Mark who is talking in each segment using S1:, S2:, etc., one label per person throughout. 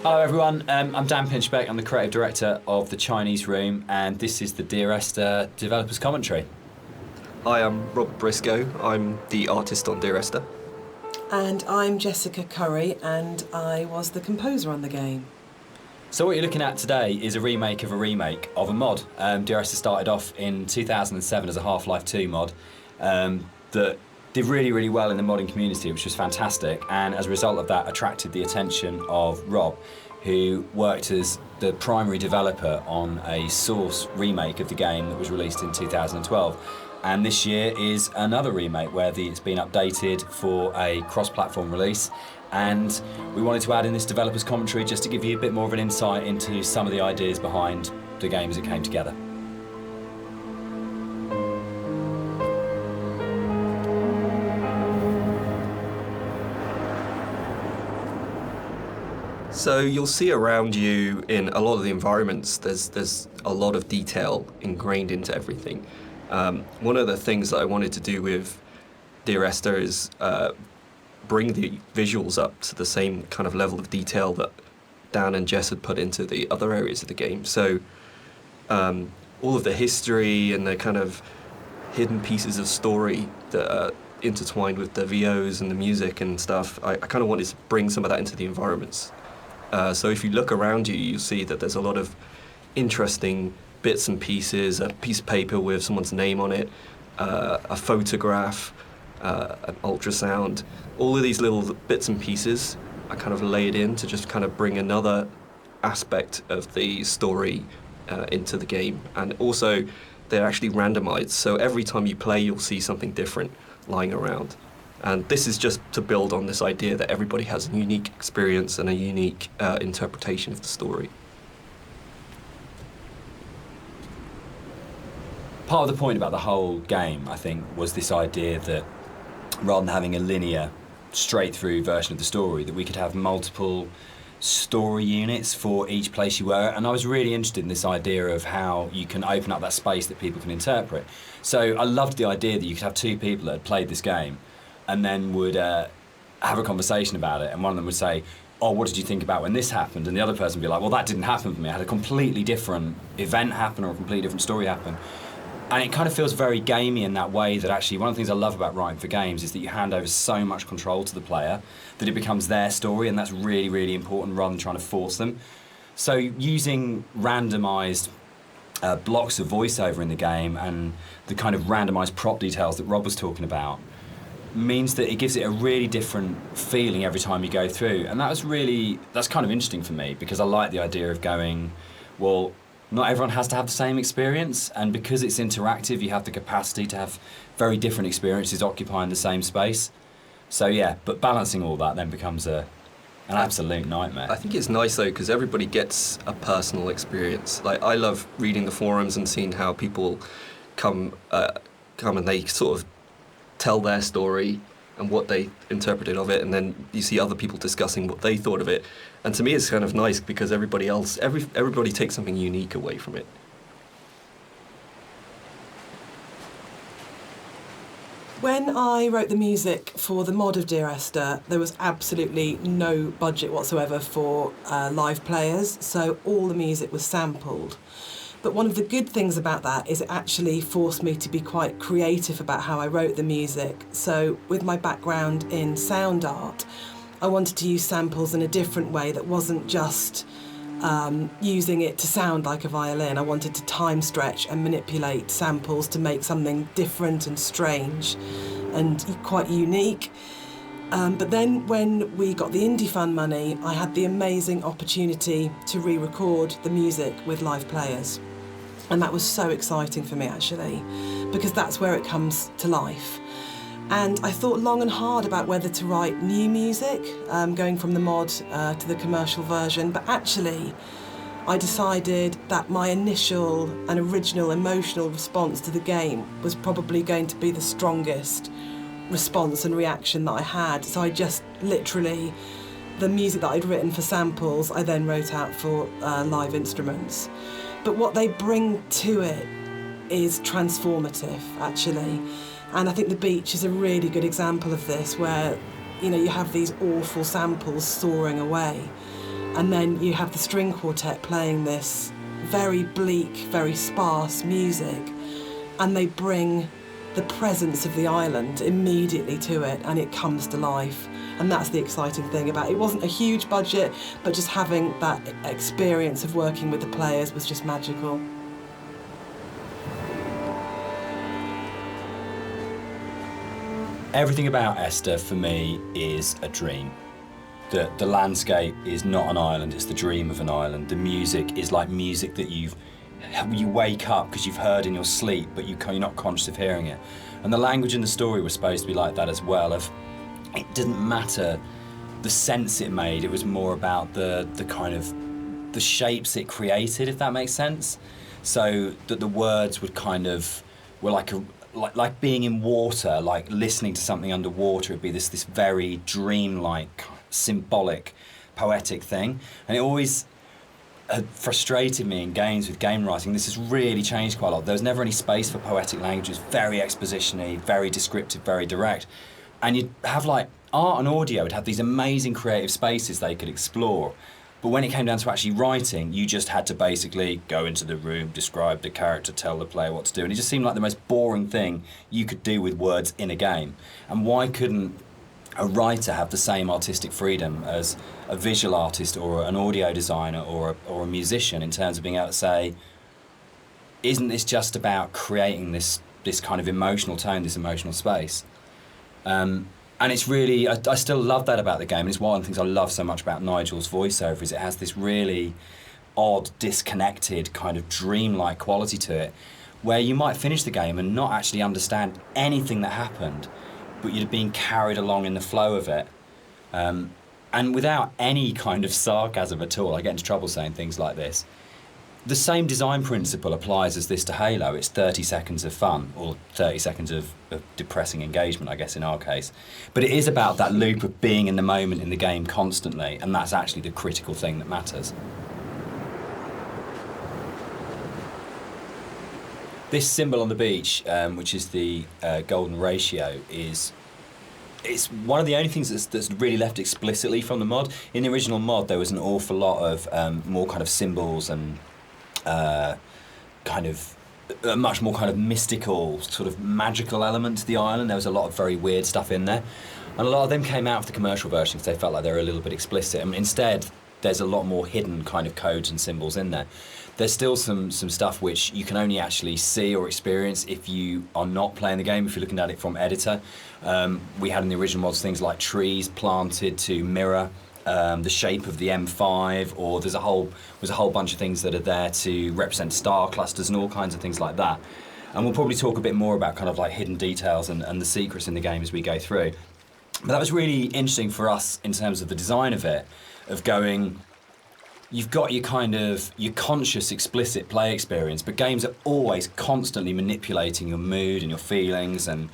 S1: Hello everyone, I'm Dan Pinchbeck, I'm the creative director of the Chinese Room, and this is the Dear Esther developers commentary.
S2: Hi, I'm Rob Briscoe, I'm the artist on Dear Esther.
S3: And I'm Jessica Curry, and I was the composer on the game.
S1: So what you're looking at today is a remake of a mod. Dear Esther started off in 2007 as a Half-Life 2 mod that did really, really well in the modding community, which was fantastic, and as a result of that attracted the attention of Rob, who worked as the primary developer on a Source remake of the game that was released in 2012. And this year is another remake where it's been updated for a cross-platform release, and we wanted to add in this developers commentary just to give you a bit more of an insight into some of the ideas behind the game as it came together.
S2: So you'll see around you in a lot of the environments, there's a lot of detail ingrained into everything. One of the things that I wanted to do with Dear Esther is bring the visuals up to the same kind of level of detail that Dan and Jess had put into the other areas of the game. So all of the history and the kind of hidden pieces of story that are intertwined with the VOs and the music and stuff, I kind of wanted to bring some of that into the environments. So if you look around you, you'll see that there's a lot of interesting bits and pieces, a piece of paper with someone's name on it, a photograph, an ultrasound. All of these little bits and pieces are kind of laid in to just kind of bring another aspect of the story into the game. And also, they're actually randomized, so every time you play, you'll see something different lying around. And this is just to build on this idea that everybody has a unique experience and a unique interpretation of the story.
S1: Part of the point about the whole game, I think, was this idea that rather than having a linear, straight-through version of the story, that we could have multiple story units for each place you were. And I was really interested in this idea of how you can open up that space that people can interpret. So I loved the idea that you could have two people that had played this game and then would have a conversation about it, and one of them would say, oh, what did you think about when this happened? And the other person would be like, well, that didn't happen for me. I had a completely different event happen or a completely different story happen. And it kind of feels very gamey in that way, that actually one of the things I love about writing for games is that you hand over so much control to the player that it becomes their story, and that's really, really important rather than trying to force them. So using randomised blocks of voiceover in the game and the kind of randomised prop details that Rob was talking about means that it gives it a really different feeling every time you go through. And that's kind of interesting for me, because I like the idea of going, well, not everyone has to have the same experience, and because it's interactive, you have the capacity to have very different experiences occupying the same space. So yeah, but balancing all that then becomes an absolute nightmare.
S2: I think it's nice though, because everybody gets a personal experience. Like, I love reading the forums and seeing how people come and they sort of tell their story and what they interpreted of it, and then you see other people discussing what they thought of it. And to me, it's kind of nice because everybody takes something unique away from it.
S3: When I wrote the music for the mod of Dear Esther, there was absolutely no budget whatsoever for live players, so all the music was sampled. But one of the good things about that is it actually forced me to be quite creative about how I wrote the music. So with my background in sound art, I wanted to use samples in a different way that wasn't just using it to sound like a violin. I wanted to time stretch and manipulate samples to make something different and strange and quite unique. But then when we got the Indie Fund money, I had the amazing opportunity to re-record the music with live players. And that was so exciting for me, actually, because that's where it comes to life. And I thought long and hard about whether to write new music, going from the mod to the commercial version, but actually I decided that my initial and original emotional response to the game was probably going to be the strongest response and reaction that I had. So I just literally, the music that I'd written for samples, I then wrote out for live instruments. But what they bring to it is transformative, actually. And I think The Beach is a really good example of this, where, you know, you have these awful samples soaring away. And then you have the string quartet playing this very bleak, very sparse music, and they bring the presence of the island immediately to it, and it comes to life. And that's the exciting thing about it. It wasn't a huge budget, but just having that experience of working with the players was just magical.
S1: Everything about Esther for me is a dream. The landscape is not an island, it's the dream of an island. The music is like music that you wake up because you've heard in your sleep, but you're not conscious of hearing it. And the language in the story was supposed to be like that as well. It didn't matter the sense it made, it was more about the kind of the shapes it created, if that makes sense. So that the words would kind of were like being in water, like listening to something underwater. It'd be this very dreamlike, symbolic, poetic thing. And it always had frustrated me in games with game writing. This has really changed quite a lot. There was never any space for poetic language. It was very exposition-y, very descriptive, very direct. And you'd have like art and audio would have these amazing creative spaces they could explore. But when it came down to actually writing, you just had to basically go into the room, describe the character, tell the player what to do. And it just seemed like the most boring thing you could do with words in a game. And why couldn't a writer have the same artistic freedom as a visual artist or an audio designer or a musician in terms of being able to say, isn't this just about creating this kind of emotional tone, this emotional space? And it's really, I still love that about the game, and it's one of the things I love so much about Nigel's voiceover is it has this really odd, disconnected, kind of dreamlike quality to it, where you might finish the game and not actually understand anything that happened, but you'd have been carried along in the flow of it. And without any kind of sarcasm at all, I get into trouble saying things like this, the same design principle applies as this to Halo. It's 30 seconds of fun, or 30 seconds of depressing engagement, I guess, in our case. But it is about that loop of being in the moment in the game constantly, and that's actually the critical thing that matters. This symbol on the beach, which is the golden ratio, it's one of the only things that's really left explicitly from the mod. In the original mod, there was an awful lot of more kind of symbols and kind of a much more kind of mystical, sort of magical element to the island. There was a lot of very weird stuff in there. And a lot of them came out of the commercial version because they felt like they were a little bit explicit. And instead, there's a lot more hidden kind of codes and symbols in there. There's still some stuff which you can only actually see or experience if you are not playing the game, if you're looking at it from editor. We had in the original mods things like trees planted to mirror the shape of the M5, or there's a whole bunch of things that are there to represent star clusters and all kinds of things like that. And we'll probably talk a bit more about kind of like hidden details and the secrets in the game as we go through. But that was really interesting for us in terms of the design of it, of going, you've got your kind of your conscious, explicit play experience, but games are always constantly manipulating your mood and your feelings and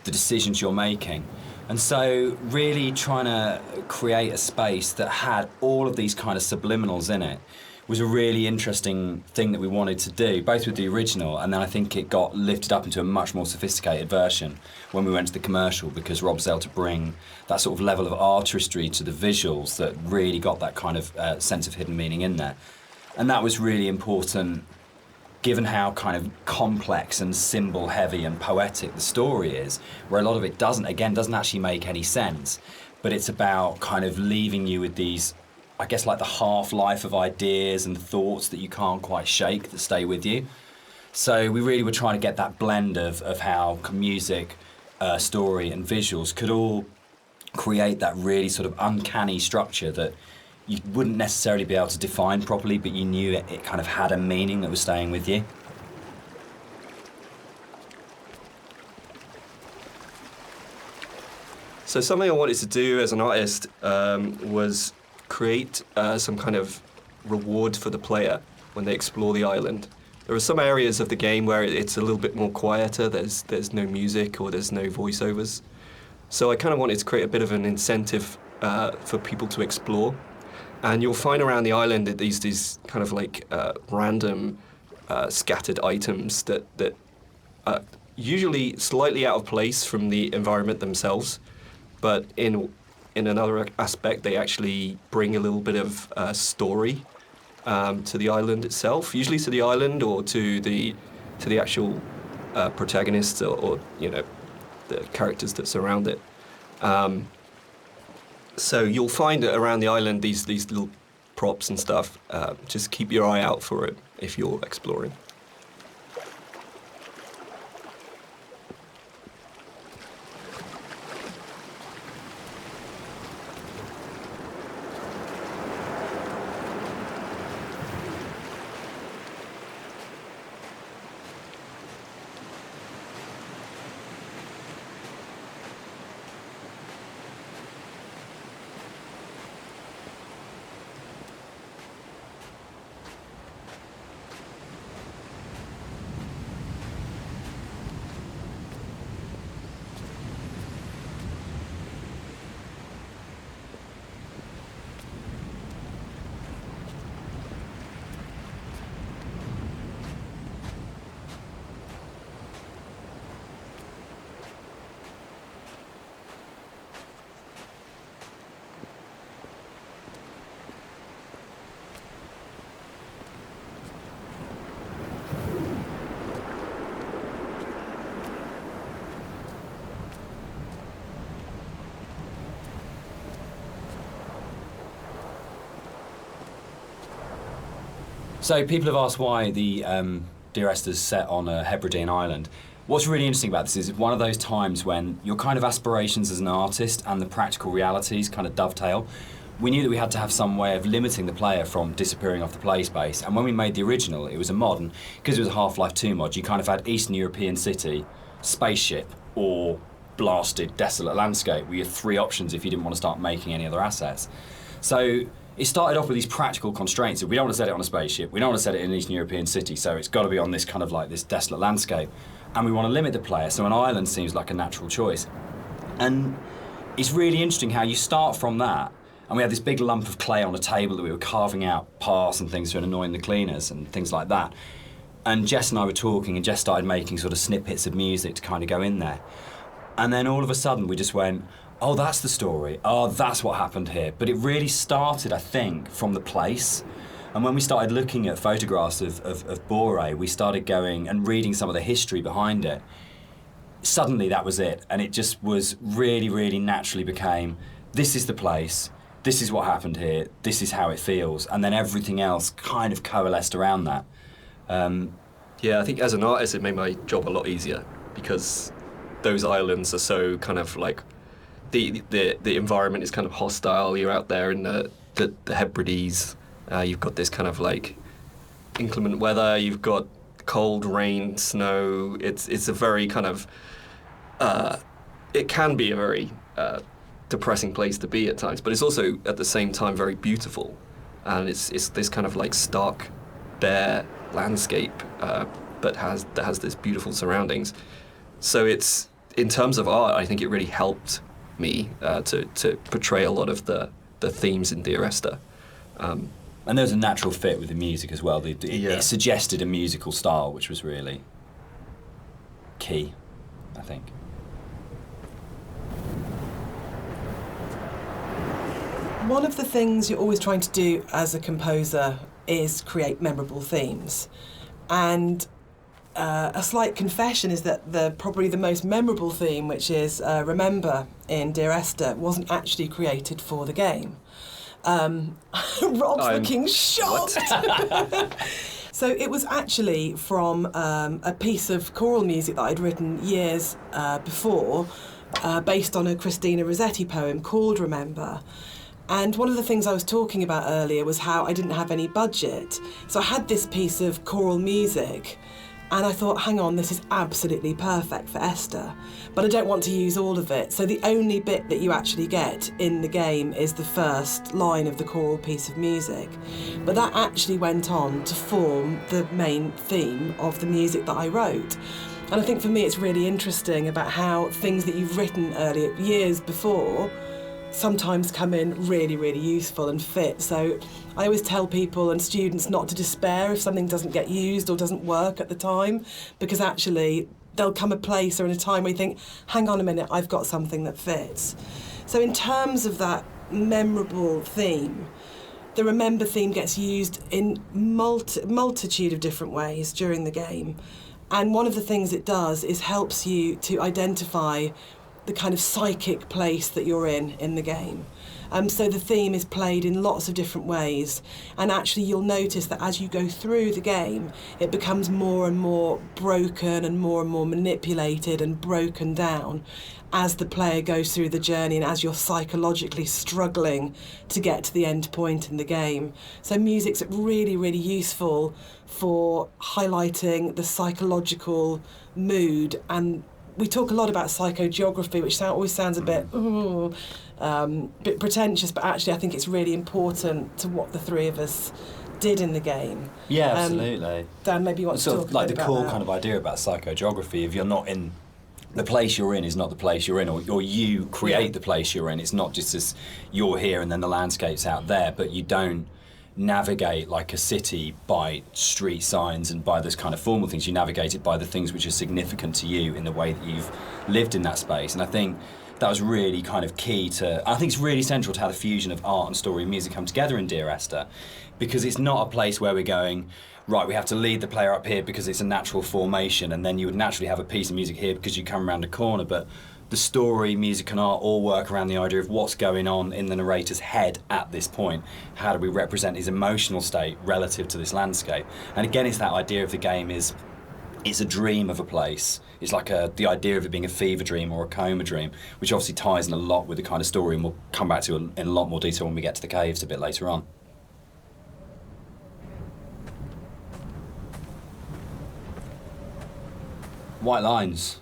S1: the decisions you're making. And so really trying to create a space that had all of these kind of subliminals in it was a really interesting thing that we wanted to do, both with the original, and then I think it got lifted up into a much more sophisticated version when we went to the commercial, because Rob was able to bring that sort of level of artistry to the visuals that really got that kind of sense of hidden meaning in there. And that was really important, given how kind of complex and symbol heavy and poetic the story is, where a lot of it doesn't actually make any sense, but it's about kind of leaving you with these, I guess, like the half-life of ideas and thoughts that you can't quite shake that stay with you. So we really were trying to get that blend of how music, story and visuals could all create that really sort of uncanny structure that you wouldn't necessarily be able to define properly, but you knew it kind of had a meaning that was staying with you.
S2: So something I wanted to do as an artist was create some kind of reward for the player when they explore the island. There are some areas of the game where it's a little bit more quieter, there's no music or there's no voiceovers. So I kind of wanted to create a bit of an incentive for people to explore. And you'll find around the island that these kind of like random scattered items that are usually slightly out of place from the environment themselves, but in in another aspect, they actually bring a little bit of story to the island itself, usually to the island or to the actual protagonists or the characters that surround it. So you'll find that around the island these little props and stuff. Just keep your eye out for it if you're exploring.
S1: So people have asked why the Dear Esther's set on a Hebridean island. What's really interesting about this is it's one of those times when your kind of aspirations as an artist and the practical realities kind of dovetail. We knew that we had to have some way of limiting the player from disappearing off the play space, and when we made the original, it was a mod, and because it was a Half-Life 2 mod, you kind of had Eastern European city, spaceship, or blasted, desolate landscape, where you had three options if you didn't want to start making any other assets. So it started off with these practical constraints. We don't want to set it on a spaceship, we don't want to set it in an Eastern European city, so it's got to be on this kind of like this desolate landscape. And we want to limit the player, so an island seems like a natural choice. And it's really interesting how you start from that, and we had this big lump of clay on a table that we were carving out paths and things to annoying the cleaners and things like that. And Jess and I were talking, and Jess started making sort of snippets of music to kind of go in there. And then all of a sudden we just went, oh, that's the story. Oh, that's what happened here. But it really started, I think, from the place. And when we started looking at photographs of Boré, we started going and reading some of the history behind it. Suddenly that was it. And it just was really, really naturally became, this is the place, this is what happened here, this is how it feels. And then everything else kind of coalesced around that.
S2: Yeah, I think as an artist it made my job a lot easier because those islands are so kind of like, the environment is kind of hostile. You're out there in the Hebrides. You've got this kind of like inclement weather. You've got cold, rain, snow. It's a very kind of it can be a very depressing place to be at times, but it's also at the same time very beautiful, and it's this kind of like stark, bare landscape, but that has this beautiful surroundings. So it's, in terms of art, I think it really helped me to portray a lot of the themes in Dear Esther.
S1: And there was a natural fit with the music as well. It suggested a musical style, which was really key, I think.
S3: One of the things you're always trying to do as a composer is create memorable themes. And a slight confession is that probably the most memorable theme, which is Remember in Dear Esther, wasn't actually created for the game. Rob's looking shocked. So it was actually from a piece of choral music that I'd written years before, based on a Christina Rossetti poem called Remember. And one of the things I was talking about earlier was how I didn't have any budget. So I had this piece of choral music, and I thought, hang on, this is absolutely perfect for Esther, but I don't want to use all of it. So the only bit that you actually get in the game is the first line of the choral piece of music. But that actually went on to form the main theme of the music that I wrote. And I think for me it's really interesting about how things that you've written earlier, years before, sometimes come in really, really useful and fit. So I always tell people and students not to despair if something doesn't get used or doesn't work at the time, because actually there'll come a place or in a time where you think, hang on a minute, I've got something that fits. So in terms of that memorable theme, the Remember theme gets used in multitude of different ways during the game. And one of the things it does is helps you to identify the kind of psychic place that you're in the game. So the theme is played in lots of different ways, and actually you'll notice that as you go through the game, it becomes more and more broken and more manipulated and broken down as the player goes through the journey and as you're psychologically struggling to get to the end point in the game. So music's really, really useful for highlighting the psychological mood, and we talk a lot about psychogeography, which always sounds a bit pretentious, but actually I think it's really important to what the three of us did in the game.
S1: Yeah, absolutely.
S3: Dan, maybe you want to
S1: sort
S3: talk
S1: of like
S3: a bit
S1: the
S3: about
S1: core
S3: that.
S1: kind of idea about psychogeography. If you're not in the place you're in, is not the place you're in, or you create the place you're in. It's not just as you're here and then the landscape's out there, but you don't navigate like a city by street signs and by those kind of formal things. You navigate it by the things which are significant to you in the way that you've lived in that space. And I think that was really kind of key to, I think it's really central to how the fusion of art and story and music come together in Dear Esther, because it's not a place where we're going, right, we have to lead the player up here because it's a natural formation, and then you would naturally have a piece of music here because you come around a corner. But the story, music and art all work around the idea of what's going on in the narrator's head at this point. How do we represent his emotional state relative to this landscape? And again, it's that idea of the game is, it's a dream of a place. It's like the idea of it being a fever dream or a coma dream, which obviously ties in a lot with the kind of story, and we'll come back to in a lot more detail when we get to the caves a bit later on. White lines.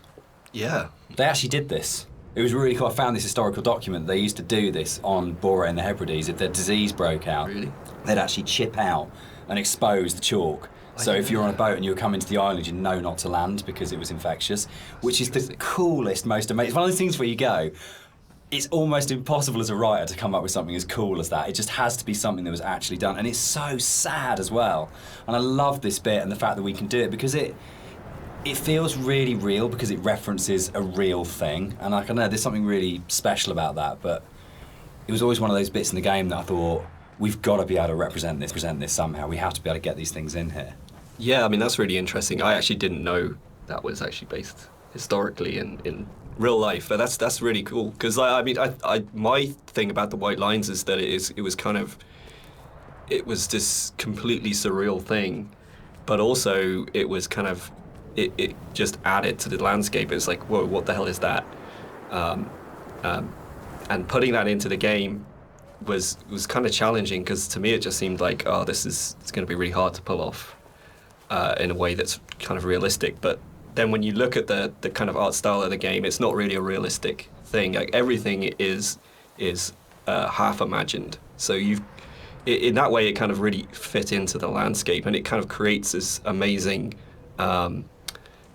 S2: Yeah.
S1: They actually did this. It was really cool. I found this historical document. They used to do this on Bora and the Hebrides. If their disease broke out,
S2: Really?
S1: they'd actually chip out and expose the chalk. So if you're on a boat and you were coming to the island, you know not to land because it was infectious, which is the coolest, most amazing. It's one of those things where you go, it's almost impossible as a writer to come up with something as cool as that. It just has to be something that was actually done. And it's so sad as well. And I love this bit and the fact that we can do it because it feels really real because it references a real thing. And I don't know, there's something really special about that. But it was always one of those bits in the game that I thought, we've got to be able to present this somehow. We have to be able to get these things in here.
S2: Yeah, I mean, that's really interesting. I actually didn't know that was actually based historically in real life, but that's really cool. Because I mean, my thing about the White Lines is that it was this completely surreal thing, but also it was kind of, it just added to the landscape. It's like, whoa, what the hell is that? And putting that into the game was kind of challenging, because to me it just seemed like, oh, it's going to be really hard to pull off in a way that's kind of realistic. But then when you look at the kind of art style of the game, it's not really a realistic thing. Like, everything is half imagined. So in that way, it kind of really fit into the landscape, and it kind of creates this amazing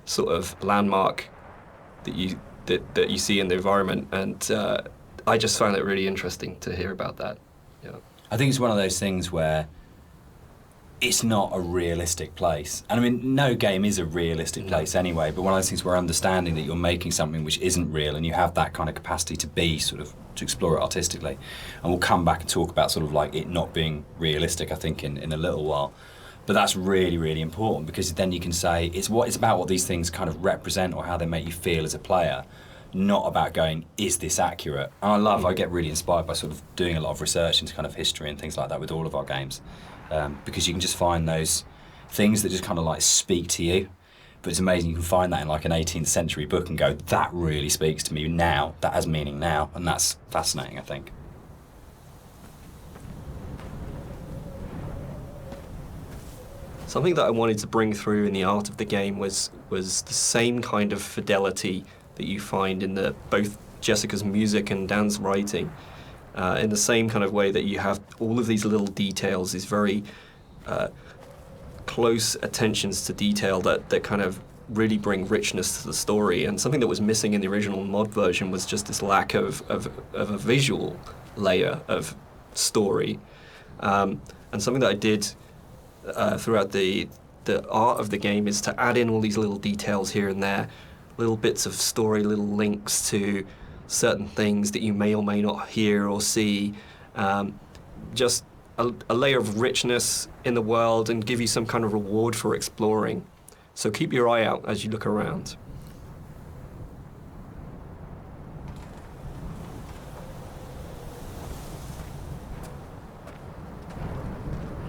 S2: sort of landmark that you see in the environment. And I just found it really interesting to hear about that. Yeah.
S1: I think it's one of those things where it's not a realistic place. And I mean, no game is a realistic place anyway, but one of those things where understanding that you're making something which isn't real, and you have that kind of capacity to to explore it artistically. And we'll come back and talk about sort of like it not being realistic, I think, in a little while. But that's really, really important, because then you can say it's about what these things kind of represent or how they make you feel as a player, not about going, is this accurate? And I get really inspired by sort of doing a lot of research into kind of history and things like that with all of our games. Because you can just find those things that just kind of like speak to you. But it's amazing you can find that in like an 18th century book and go, that really speaks to me now, that has meaning now, and that's fascinating, I think.
S2: Something that I wanted to bring through in the art of the game was the same kind of fidelity that you find in both Jessica's music and Dan's writing. In the same kind of way that you have all of these little details, these very close attentions to detail that kind of really bring richness to the story. And something that was missing in the original mod version was just this lack of a visual layer of story. And something that I did throughout the art of the game is to add in all these little details here and there, little bits of story, little links to certain things that you may or may not hear or see. Just a layer of richness in the world and give you some kind of reward for exploring. So keep your eye out as you look around.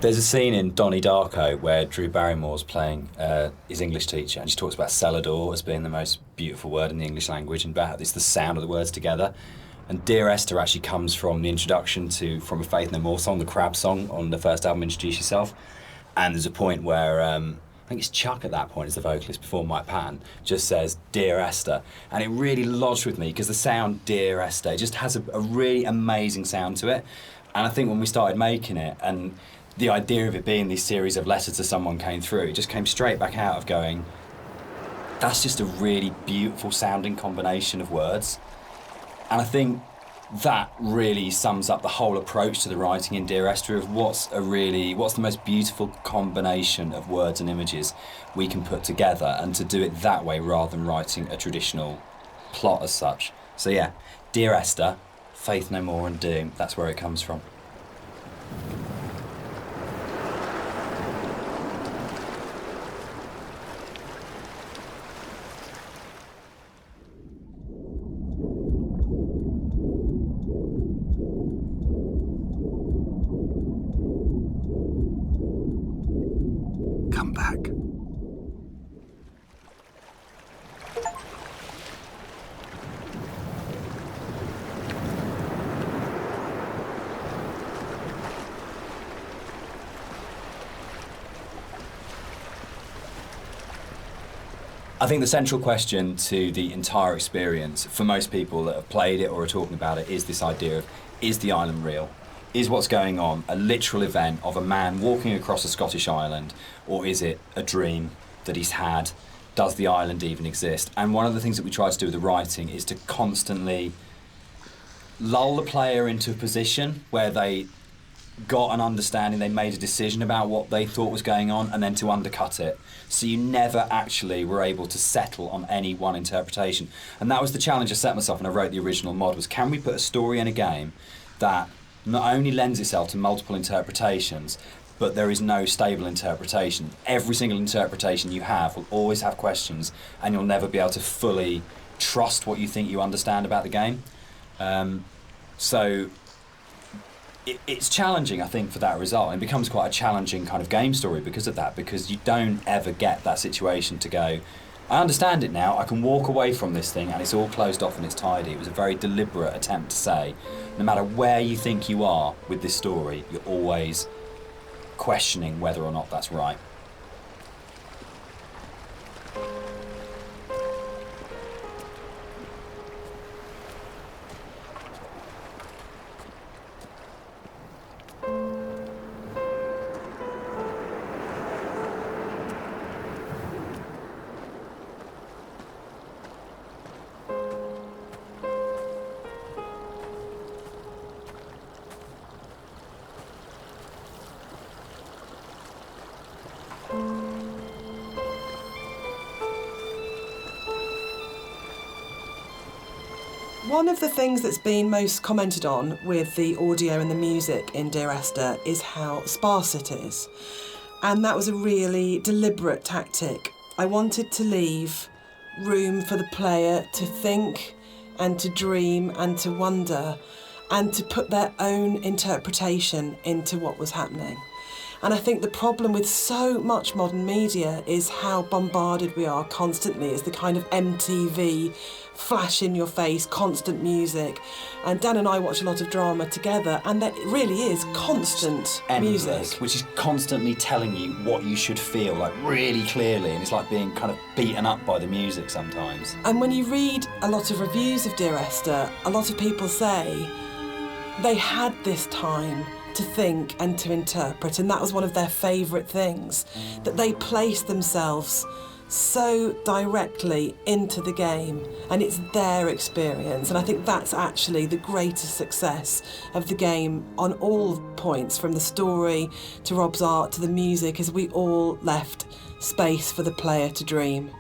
S1: There's a scene in Donnie Darko where Drew Barrymore's playing his English teacher, and she talks about cellador as being the most beautiful word in the English language, and about it's the sound of the words together. And Dear Esther actually comes from the introduction to From a Faith No More song, the Crab song on the first album, Introduce Yourself. And there's a point where, I think it's Chuck at that point as the vocalist before Mike Patton, just says, Dear Esther. And it really lodged with me because the sound Dear Esther just has a really amazing sound to it. And I think when we started making it, and the idea of it being this series of letters to someone came through, it just came straight back out of going, that's just a really beautiful sounding combination of words. And I think that really sums up the whole approach to the writing in Dear Esther of what's the most beautiful combination of words and images we can put together, and to do it that way rather than writing a traditional plot as such. So yeah, Dear Esther, Faith No More and Doom, that's where it comes from.
S2: Come back.
S1: I think the central question to the entire experience, for most people that have played it or are talking about it, is this idea of, is the island real? Is what's going on a literal event of a man walking across a Scottish island, or is it a dream that he's had? Does the island even exist? And one of the things that we try to do with the writing is to constantly lull the player into a position where they got an understanding, they made a decision about what they thought was going on, and then to undercut it. So you never actually were able to settle on any one interpretation. And that was the challenge I set myself when I wrote the original mod, was can we put a story in a game that not only lends itself to multiple interpretations, but there is no stable interpretation. Every single interpretation you have will always have questions, and you'll never be able to fully trust what you think you understand about the game. So it's challenging, I think, for that result, and it becomes quite a challenging kind of game story because of that, because you don't ever get that situation to go, I understand it now, I can walk away from this thing and it's all closed off and it's tidy. It was a very deliberate attempt to say, no matter where you think you are with this story, you're always questioning whether or not that's right.
S3: One of the things that's been most commented on with the audio and the music in Dear Esther is how sparse it is. And that was a really deliberate tactic. I wanted to leave room for the player to think and to dream and to wonder and to put their own interpretation into what was happening. And I think the problem with so much modern media is how bombarded we are constantly. It's the kind of MTV, flash in your face, constant music. And Dan and I watch a lot of drama together, and there really is constant
S1: Endless,
S3: music.
S1: which is constantly telling you what you should feel, like really clearly, and it's like being kind of beaten up by the music sometimes.
S3: And when you read a lot of reviews of Dear Esther, a lot of people say they had this time to think and to interpret, and that was one of their favourite things, that they placed themselves so directly into the game, and it's their experience. And I think that's actually the greatest success of the game on all points, from the story to Rob's art to the music, is we all left space for the player to dream.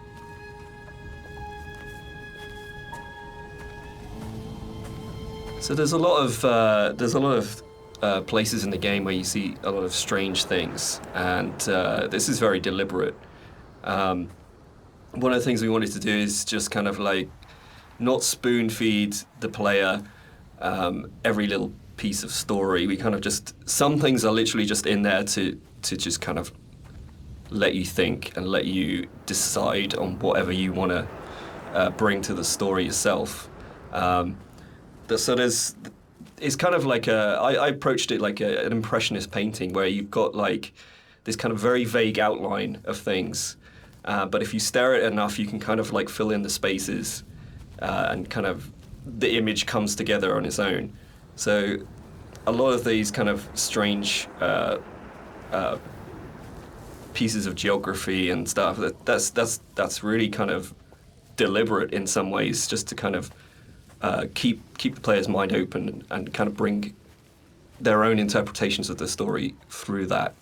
S2: So there's a lot of places in the game where you see a lot of strange things, and this is very deliberate. One of the things we wanted to do is just kind of like not spoon feed the player every little piece of story. We kind of just, some things are literally just in there to just kind of let you think and let you decide on whatever you want to bring to the story yourself. So it's kind of like I approached it like an impressionist painting where you've got like this kind of very vague outline of things, but if you stare at it enough, you can kind of like fill in the spaces and kind of the image comes together on its own. So a lot of these kind of strange pieces of geography and stuff, that's really kind of deliberate in some ways, just to kind of keep the player's mind open and kind of bring their own interpretations of the story through that.